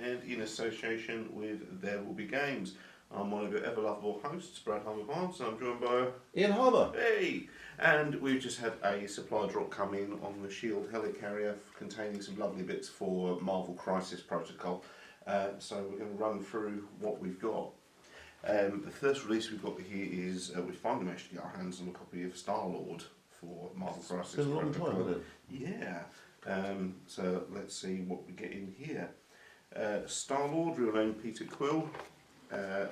and in association with There Will Be Games. I'm one of your ever-lovable hosts, Brad Harmer-Barnes, and I'm joined by... Ian Harmer. Hey! And we've just had a supply drop come in on the SHIELD Helicarrier containing some lovely bits for Marvel Crisis Protocol. So we're going to run through what we've got. The first release we've got here is, we finally managed to get our hands on a copy of Star-Lord for Marvel Crisis It's been a long Protocol. time, hasn't it? Yeah. So let's see what we get in here. Star-Lord, real name Peter Quill.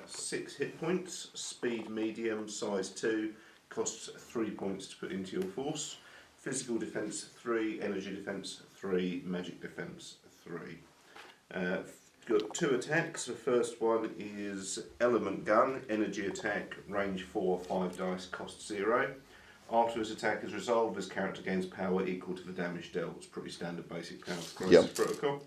6 hit points, speed medium, size 2, costs 3 points to put into your force. Physical defense 3, energy defense 3, magic defense 3. Got 2 attacks. The first one is Element Gun, energy attack, range 4, 5 dice, cost 0. After his attack is resolved, this character gains power equal to the damage dealt. It's pretty standard basic power crisis protocol.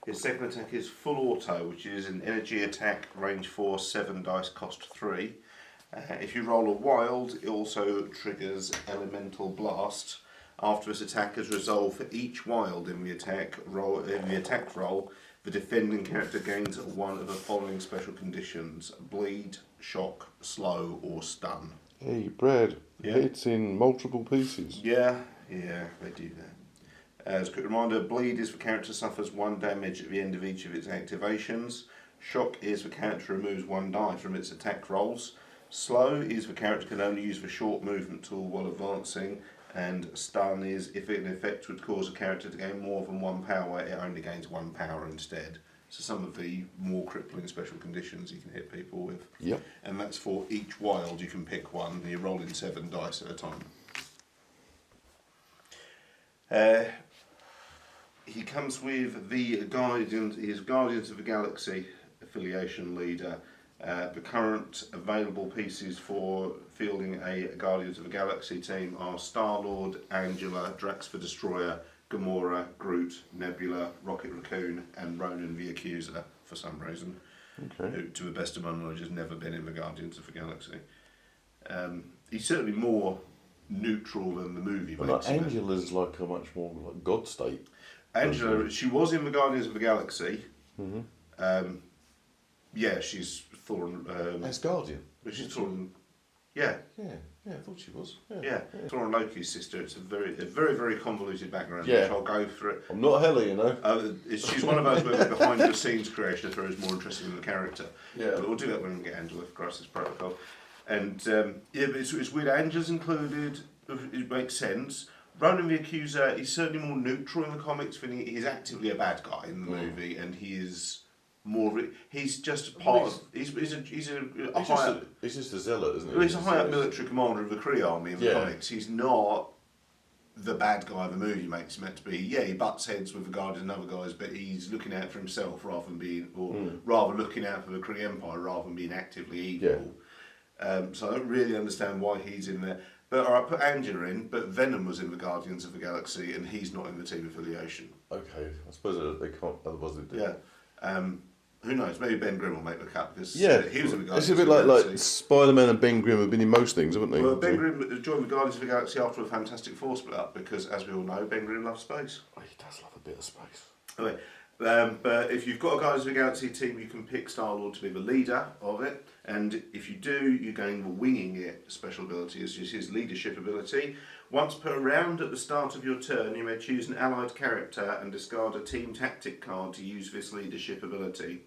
His second attack is Full Auto, which is an energy attack, range 4, 7 dice, cost 3. If you roll a wild, it also triggers Elemental Blast. After this attack is resolved for each wild in the attack roll, the defending character gains one of the following special conditions: bleed, shock, slow, or stun. Hey, Brad, Yeah. it's in multiple pieces. Yeah, they do that. As a quick reminder, bleed is the character suffers 1 damage at the end of each of its activations. Shock is the character removes 1 die from its attack rolls. Slow is the character can only use the short movement tool while advancing. And stun is if an effect would cause a character to gain more than 1 power, it only gains 1 power instead. So some of the more crippling special conditions you can hit people with. Yep. And that's for each wild, you can pick one, and you're rolling 7 dice at a time. He comes with the Guardians of the Galaxy affiliation leader. The current available pieces for fielding a Guardians of the Galaxy team are Star-Lord, Angela, Drax the Destroyer, Gamora, Groot, Nebula, Rocket Raccoon, and Ronan the Accuser, for some reason. Okay. Who, to the best of my knowledge, has never been in the Guardians of the Galaxy. He's certainly more neutral than the movie But makes like him. Angela's like a much more like God state. Angela, she was in the Guardians of the Galaxy. Mm-hmm. Yeah, she's Thor. As Guardian. She's Thor. Yeah, Yeah, I thought she was. yeah. Thor and Loki's sister. It's a very convoluted background. Yeah. Which I'll go for it. I'm not Heli, you know. She's one of those where the behind the scenes creation of her is more interesting than the character. Yeah. But we'll do that when we get Angela for Crisis Protocol. And yeah, but it's weird. Angela's included. It makes sense. Ronan the Accuser is certainly more neutral in the comics. He's actively a bad guy in the movie, and he is more. He's just part of. He's just a zealot, isn't he? He's a high-up military commander of the Kree army in the comics. He's not the bad guy the movie makes him out to be. Yeah, he butts heads with the Guardians and other guys, but he's looking out for himself rather than being, rather looking out for the Kree Empire rather than being actively evil. So I don't really understand why he's in there. But alright, put Angela in, but Venom was in the Guardians of the Galaxy and he's not in the team affiliation. Okay, I suppose they can't, otherwise they do. Yeah. Who knows, maybe Ben Grimm will make the cut because he was in the Guardians it's a bit of the Galaxy. like Spider-Man and Ben Grimm have been in most things, haven't they? Well, Ben Grimm joined the Guardians of the Galaxy after a Fantastic Four split up because, as we all know, Ben Grimm loves space. Oh, he does love a bit of space. Okay. But if you've got a Guardians of the Galaxy team, you can pick Star-Lord to be the leader of it. And if you do, you gain the Winging It special ability, as is his leadership ability. Once per round at the start of your turn, you may choose an allied character and discard a team tactic card to use this leadership ability.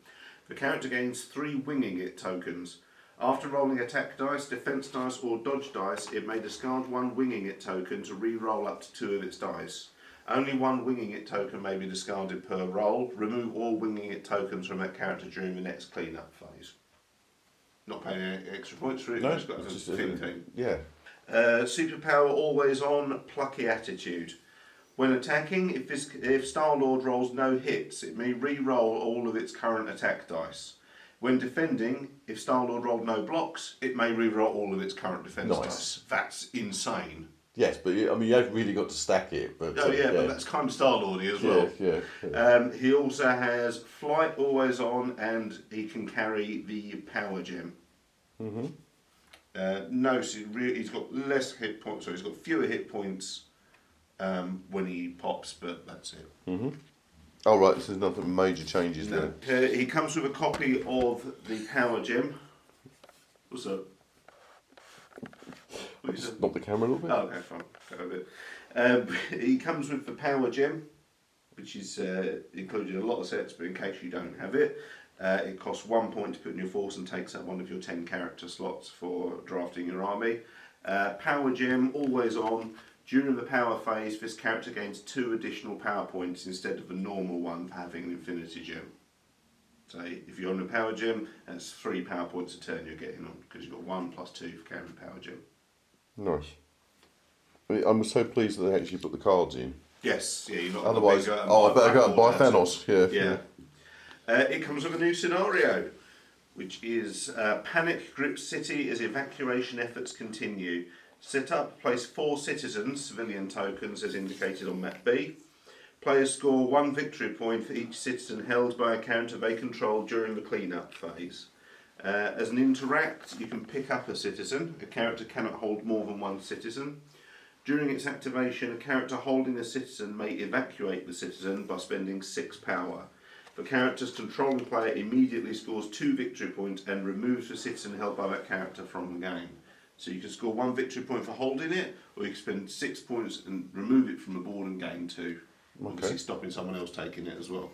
The character gains 3 Winging It tokens. After rolling attack dice, defense dice, or dodge dice, it may discard 1 Winging It token to re-roll up to 2 of its dice. Only 1 Winging It token may be discarded per roll. Remove all Winging It tokens from that character during the next clean-up phase. Not paying any extra points for it, No, just got a thing. Yeah. Superpower always on, plucky attitude. When attacking, if Star-Lord rolls no hits, it may re-roll all of its current attack dice. When defending, if Star-Lord rolled no blocks, it may re-roll all of its current defense dice. That's insane. Yes, but I mean, you haven't really got to stack it. But but that's kind of Star-Lordy as well. Yeah. He also has flight always on, and he can carry the power gem. No, so he's got less hit points. So he's got fewer hit points when he pops, but that's it. Oh right, so there's nothing major changes No. there. He comes with a copy of the Power Gem. What's up? What is it? Knock the camera a little bit. Oh, okay, fine. Go with it. He comes with the Power Gem, which is included in a lot of sets, but in case you don't have it, it costs 1 point to put in your force and takes up one of your 10 character slots for drafting your army. Power Gem, always on. During the power phase, this character gains 2 additional power points instead of the normal one for having an Infinity Gem. So if you're on a Power Gem, that's 3 power points a turn you're getting on, because you've got 1 plus 2 for carrying the Power Gem. Nice. I'm so pleased that they actually put the cards in. Yes, yeah, you're not. Otherwise, I better go and buy Thanos. Yeah. It comes with a new scenario, which is Panic grips city as evacuation efforts continue. Set up, place 4 citizens, civilian tokens as indicated on map B. Players score 1 victory point for each citizen held by a character they control during the cleanup phase. As an interact, you can pick up a citizen. A character cannot hold more than 1 citizen. During its activation, a character holding a citizen may evacuate the citizen by spending 6 power. The character's controlling player immediately scores 2 victory points and removes the citizen held by that character from the game. So you can score 1 victory point for holding it, or you can spend 6 points and remove it from the board and gain 2. Obviously stopping someone else taking it as well.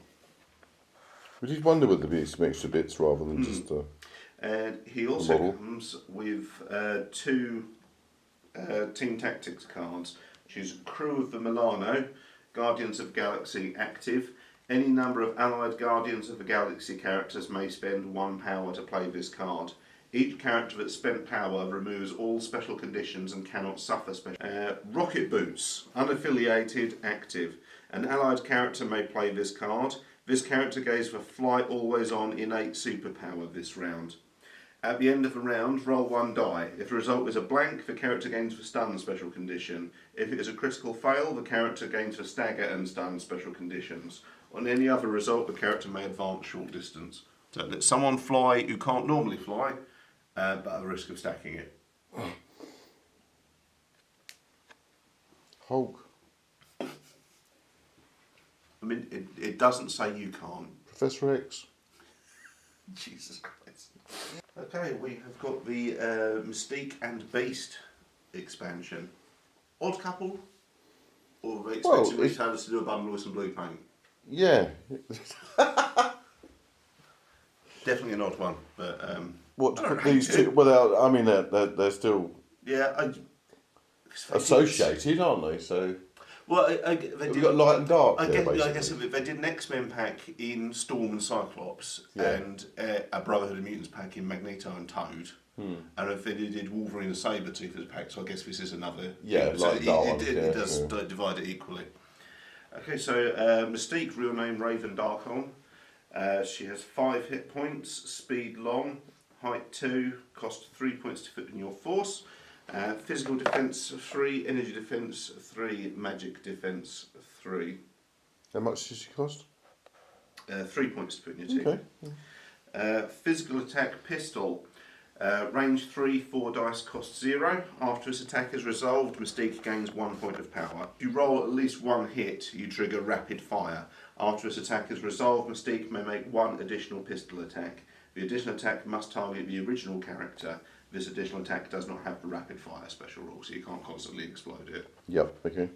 We did wonder whether there'd be some extra bits rather than just And he also comes with 2 Team Tactics cards, which is Crew of the Milano, Guardians of the Galaxy active. Any number of allied Guardians of the Galaxy characters may spend 1 power to play this card. Each character that spent power removes all special conditions and cannot suffer special. Rocket Boots, unaffiliated, active. An allied character may play this card. This character gains the Fly Always On innate superpower this round. At the end of the round, roll 1 die. If the result is a blank, the character gains the Stun special condition. If it is a critical fail, the character gains the Stagger and Stun special conditions. On any other result, the character may advance short distance. So let someone fly who can't normally fly, but at the risk of stacking it. Hulk. I mean, it doesn't say you can't. Professor X. Jesus Christ. Okay, we have got the Mystique and Beast expansion. Odd couple? Or are we expecting retailers to do a bundle with some blue paint? Yeah. Definitely an odd one, but What to put these two? Well, I mean, they're still associated, aren't they? So. Well, we've got light and dark. I guess they did an X-Men pack in Storm and Cyclops, and a Brotherhood of Mutants pack in Magneto and Toad. And if they did Wolverine and Sabretooth as a pack, so I guess this is another. Yeah, so like dark. It does divide it equally. Okay, so Mystique, real name Raven Darkholm. She has 5 hit points, speed long, height 2, cost 3 points to put in your force. Physical defense 3, energy defense 3, magic defense 3. How much does she cost? 3 points to put in your team. Okay. Physical attack pistol. Range 3, 4 dice, cost 0. After this attack is resolved, Mystique gains 1 point of power. If you roll at least 1 hit, you trigger rapid fire. After this attack is resolved, Mystique may make 1 additional pistol attack. The additional attack must target the original character. This additional attack does not have the rapid fire special rule, so you can't constantly explode it. Yep, okay.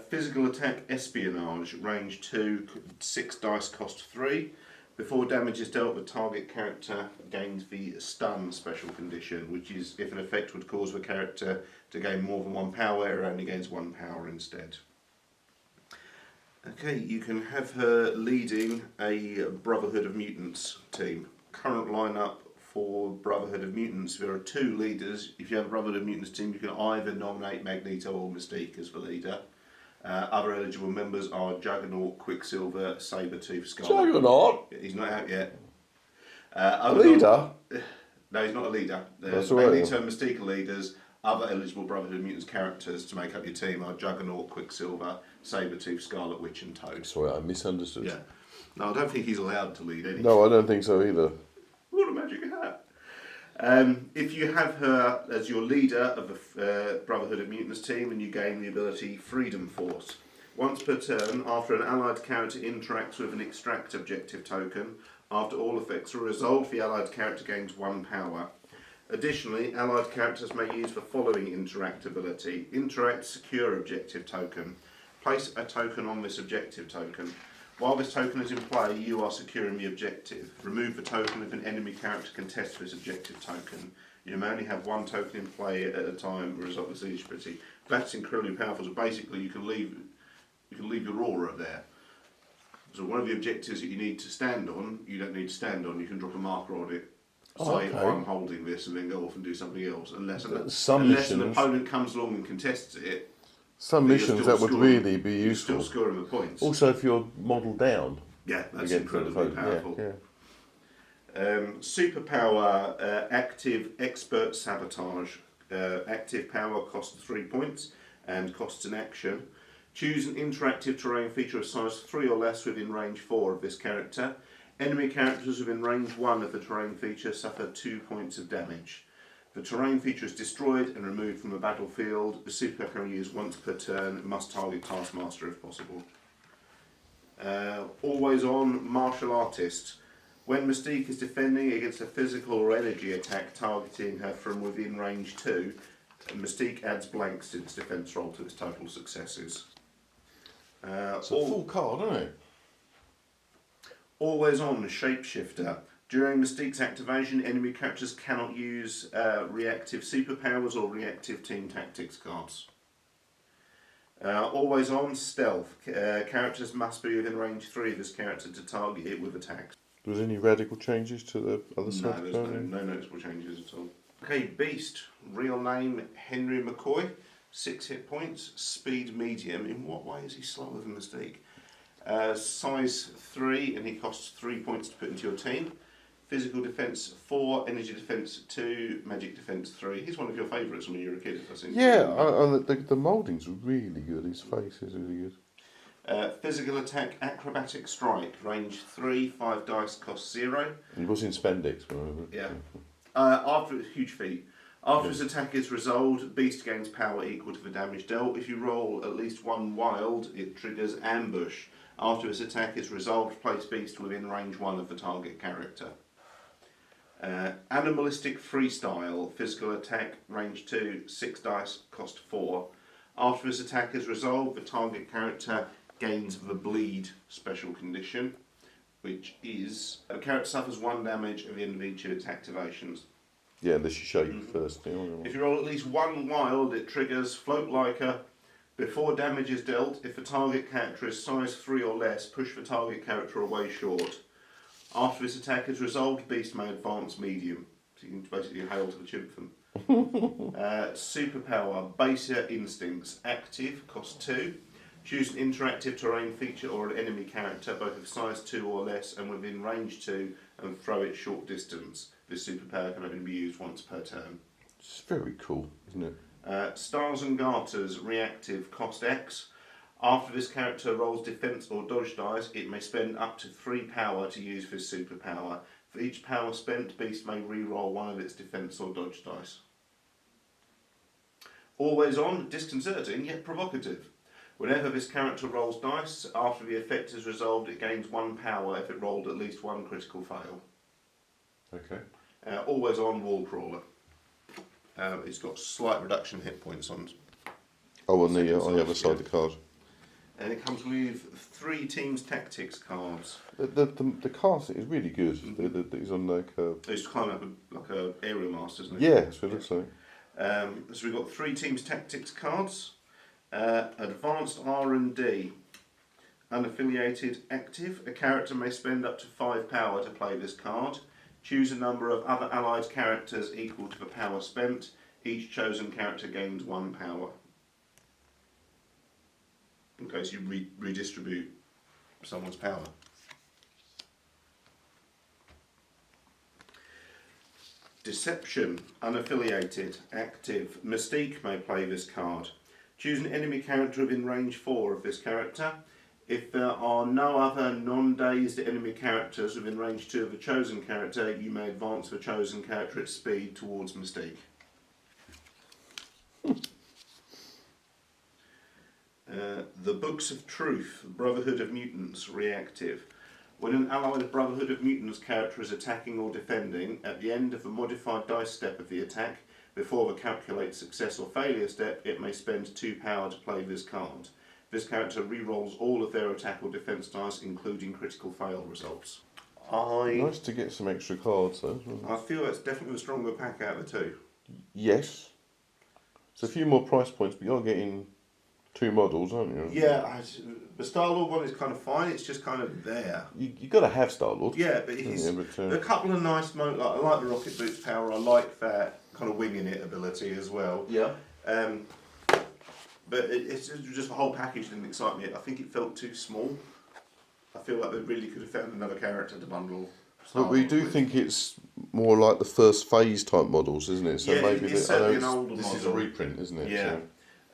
Physical attack espionage, range 2, 6 dice, cost 3. Before damage is dealt, the target character gains the stun special condition, which is if an effect would cause the character to gain more than 1 power, it only gains 1 power instead. Okay, you can have her leading a Brotherhood of Mutants team. Current lineup for Brotherhood of Mutants, there are 2 leaders. If you have a Brotherhood of Mutants team, you can either nominate Magneto or Mystique as the leader. Other eligible members are Juggernaut, Quicksilver, Sabretooth, Scarlet. Juggernaut? He's not out yet. A leader? No, he's not a leader. That's all right, Magneto and Mystique are leaders. Other eligible Brotherhood of Mutants characters to make up your team are Juggernaut, Quicksilver, Sabretooth, Scarlet Witch and Toad. Sorry, I misunderstood. Yeah. No, I don't think he's allowed to lead anything. No, I don't think so either. What a magic hat. If you have her as your leader of the Brotherhood of Mutants team, and you gain the ability Freedom Force. Once per turn, after an allied character interacts with an extract objective token, after all effects are resolved, the allied character gains 1 power. Additionally, allied characters may use the following interact ability. Interact secure objective token. Place a token on this objective token. While this token is in play, you are securing the objective. Remove the token if an enemy character contests this objective token. You may only have 1 token in play at a time, result of siege ability. That's incredibly powerful. So basically, you can leave your aura there. So one of the objectives that you need to stand on, you don't need to stand on. You can drop a marker on it. Say, I'm holding this, and then go off and do something else. Unless an opponent comes along and contests it. Some missions that would really be useful. You're still scoring the points. Also, if you're modelled down. Yeah, that's incredibly powerful. Yeah. Superpower, active expert sabotage. Active power costs 3 points and costs an action. Choose an interactive terrain feature of size 3 or less within range 4 of this character. Enemy characters within range 1 of the terrain feature suffer 2 points of damage. The terrain feature is destroyed and removed from the battlefield. The superpower can be used once per turn. It must target Taskmaster if possible. Always on martial artist. When Mystique is defending against a physical or energy attack targeting her from within range 2, Mystique adds blanks to its defence roll to its total successes. It's a full card, isn't it? Always on shapeshifter. During Mystique's activation, enemy characters cannot use reactive superpowers or reactive team tactics cards. Always on stealth. Characters must be within range 3 of this character to target it with attacks. Was there any radical changes to the other side? No, there's no noticeable changes at all. Okay, Beast. Real name Henry McCoy. 6 hit points. Speed medium. In what way is he slower than Mystique? Size 3, and he costs 3 points to put into your team. Physical defence 4, energy defence 2, magic defence 3. He's one of your favourites when you were a kid, I think. Yeah, the moulding's really good. His face is really good. Physical attack, acrobatic strike, range 3, 5 dice, cost 0. He was in spandex. Yeah. After huge feat. After his attack is resolved, Beast gains power equal to the damage dealt. If you roll at least 1 wild, it triggers ambush. After his attack is resolved, place Beast within range 1 of the target character. Animalistic freestyle, physical attack, range 2, 6 dice, cost 4. After his attack is resolved, the target character gains the bleed special condition, which is a character suffers 1 damage at the end of each of its activations. Yeah, unless you shake first. If you roll at least 1 wild, it triggers Float Liker. Before damage is dealt, if the target character is size 3 or less, push the target character away short. After this attack is resolved, Beast may advance medium. So you can basically hail to the chimp them. Superpower, Baser Instincts, active, cost 2. Choose an interactive terrain feature or an enemy character, both of size 2 or less and within range 2, and throw it short distance. This superpower can only be used once per turn. It's very cool, isn't it? Stars and Garters, reactive, cost X. After this character rolls defense or dodge dice, it may spend up to 3 power to use this superpower. For each power spent, Beast may re-roll 1 of its defense or dodge dice. Always on, disconcerting yet provocative. Whenever this character rolls dice, after the effect is resolved, it gains 1 power if it rolled at least 1 critical fail. Okay. Always on, wall crawler. It's got slight reduction hit points on. Oh, on the other side of the card. And it comes with 3 teams tactics cards. The card is really good. It's on like It's kind of like a aerial master, isn't it? Yeah, that's what it looks like. So we've got 3 teams tactics cards. Advanced R&D. Unaffiliated active. A character may spend up to 5 power to play this card. Choose a number of other allied characters equal to the power spent. Each chosen character gains 1 power. In case you redistribute someone's power. Deception, unaffiliated, active. Mystique may play this card. Choose an enemy character within range 4 of this character. If there are no other non-dazed enemy characters within range 2 of the chosen character, you may advance the chosen character at speed towards Mystique. The Books of Truth, Brotherhood of Mutants, reactive. When an allied Brotherhood of Mutants character is attacking or defending, at the end of the modified dice step of the attack, before the calculate success or failure step, it may spend 2 power to play this card. This character re-rolls all of their attack or defense dice, including critical fail results. Nice to get some extra cards though. I feel it's definitely the stronger pack out of the two. Yes. It's a few more price points, but you're getting 2 models, aren't you? Yeah, the Star-Lord one is kind of fine, it's just kind of there. You got to have Star-Lord. Yeah, but a couple of nice moments, like, I like the rocket boots power, I like that kind of winging it ability as well. Yeah. But it's just the whole package didn't excite me. I think it felt too small. I feel like they really could have found another character to bundle. But we do think it's more like the first phase type models, isn't it? So yeah, maybe it's certainly an older this model. is a reprint, isn't it? Yeah.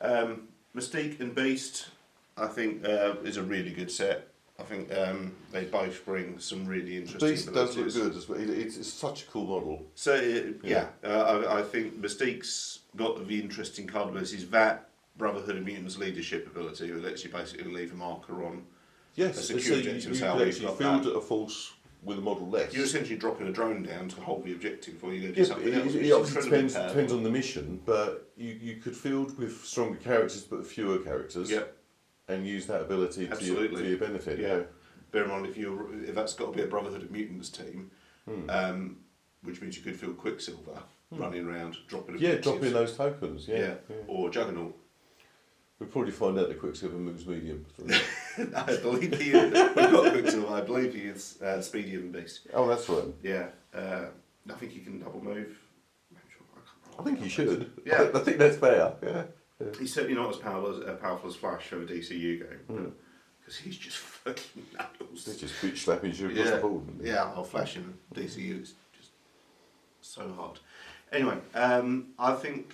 So. Mystique and Beast, I think, is a really good set. I think they both bring some really interesting Beast does abilities. look good as well. It's such a cool model. So, I think Mystique's got the interesting card abilities. That Brotherhood of Mutants leadership ability, that lets you basically leave a marker on Yes, a so secure you objective. could actually field a force with a model less. You're essentially dropping a drone down to hold the objective before you go do Yeah, something else. it obviously depends on the mission, but you could field with stronger characters but fewer characters. Yep. And use that ability to your benefit. Yeah. Bear in mind if that's got to be a Brotherhood of Mutants team, which means you could field Quicksilver running around dropping objectives. Yeah, dropping those tokens. Yeah. Or Juggernaut. We'll probably find out that Quicksilver moves medium. I believe he is. We've got Quicksilver. I believe he is Speedy and Beast. Oh, that's right. Yeah. I think he can double move. I think he should. Yeah. I think that's fair. Yeah. He's certainly not as powerful as Flash from a DCU game. Because he's just fucking knuckles. He's just bitch slapping you across the board. Yeah, I'll Flash in DCU. It's just so hot. Anyway, I think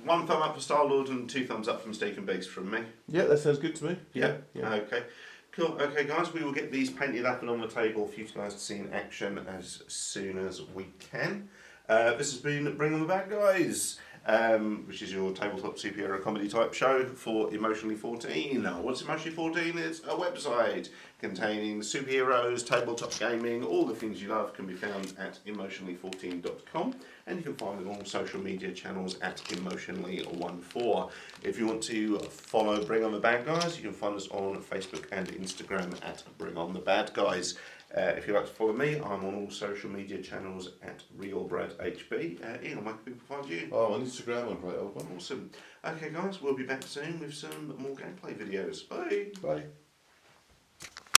1 thumb up for Star-Lord and 2 thumbs up for Mystique and Beast from me. Yeah, that sounds good to me. Yeah. Okay. Cool. Okay, guys, we will get these painted up and on the table for you guys to see in action as soon as we can. This has been Bring On The Bad Guys, which is your tabletop superhero comedy type show for Emotionally 14. Now, what's Emotionally 14? It's a website containing superheroes, tabletop gaming, all the things you love can be found at emotionally14.com, and you can find it on all social media channels at emotionally14. If you want to follow Bring On The Bad Guys, you can find us on Facebook and Instagram at Bring On The Bad Guys. If you'd like to follow me, I'm on all social media channels at RealBradHB. Ian, where can people find you? Oh, on Instagram, on Great Old One. Awesome. Okay, guys, we'll be back soon with some more gameplay videos. Bye. Bye.